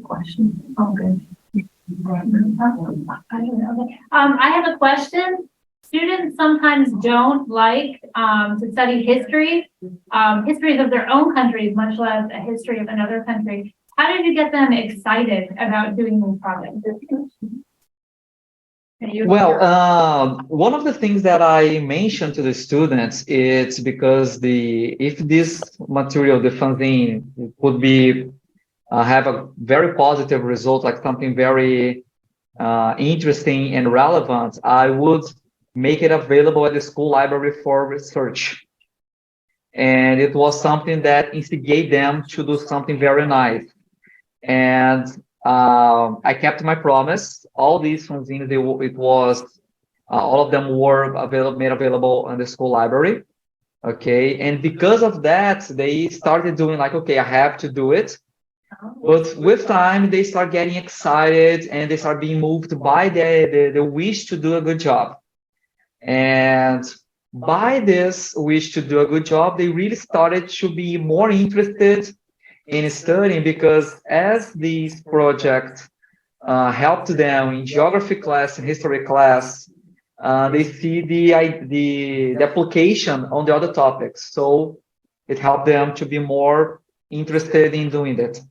Question. Oh, good. I have a question. Students sometimes don't like to study history, histories of their own countries, much less a history of another country. How did you get them excited about doing these projects? Well, one of the things that I mentioned to the students is because if this material, the fanzine, would be have a very positive result, like something very interesting and relevant, I would make it available at the school library for research. And it was something that instigated them to do something very nice. And I kept my promise. All these fanzines, all of them were made available in the school library. Okay, and because of that, they started doing like, okay, I have to do it. But with time, they start getting excited and they start being moved by the wish to do a good job. And by this wish to do a good job, they really started to be more interested in studying, because as these projects helped them in geography class and history class, they see the application on the other topics. So it helped them to be more interested in doing that.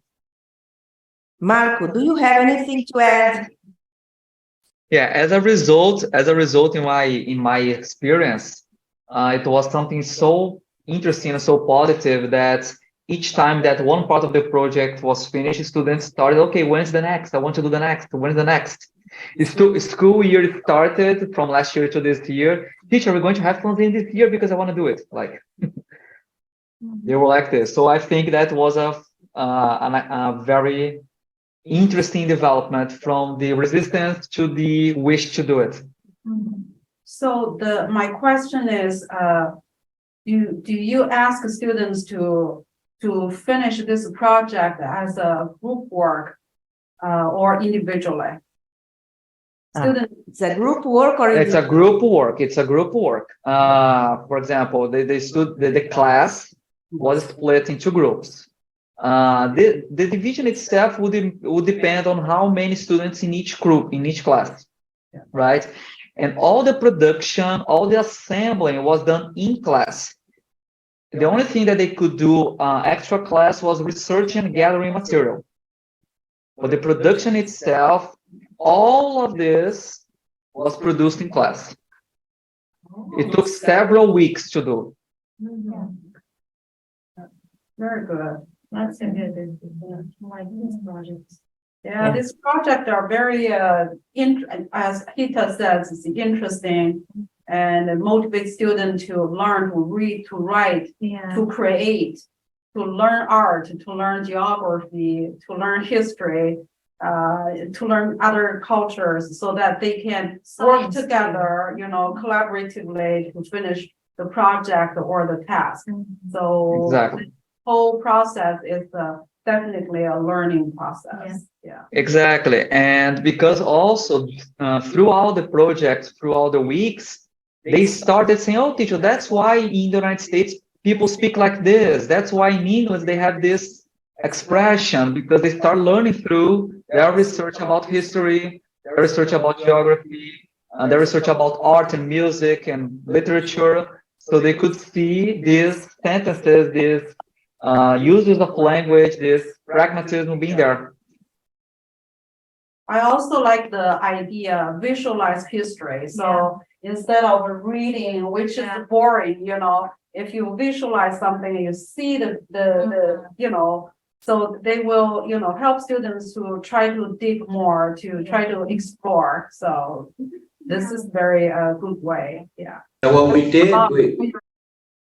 Marco, do you have anything to add? Yeah, as a result, in my experience, it was something so interesting and so positive that each time that one part of the project was finished, students started, okay, when's the next? I want to do the next. When's the next? School year started from last year to this year. Teacher, we're going to have something this year because I want to do it. Like they were like this. So I think that was a very interesting development from the resistance to the wish to do it. So my question is, do you ask students to finish this project as a group work or individually? It's a group work or It's a group work. It's a group work. For example, the class was split into groups. The division itself would depend on how many students in each group, in each class, right? And all the production, all the assembling was done in class. The only thing that they could do extra class was research and gathering material. But the production itself, all of this was produced in class. It took several weeks to do. Very good. That's a good. I like these projects. Yeah, this project are very, as Hita says, it's interesting and it motivates students to learn, to read, to write, to create, to learn art, to learn geography, to learn history, to learn other cultures, so that they can work together, collaboratively to finish the project or the task. So Exactly. the whole process is definitely a learning process. Yeah. Exactly. And because also throughout the project, throughout the weeks, they started saying, oh, teacher, that's why in the United States, people speak like this. That's why in English, they have this expression, because they start learning through their research about history, their research about geography, their research about art and music and literature. So they could see these sentences, these uses of language, this pragmatism being there. I also like the idea visualize history. So instead of reading, which is boring, if you visualize something, you see so they will, help students to try to dig more, to try to explore. So this is very good way. Yeah. So what we did,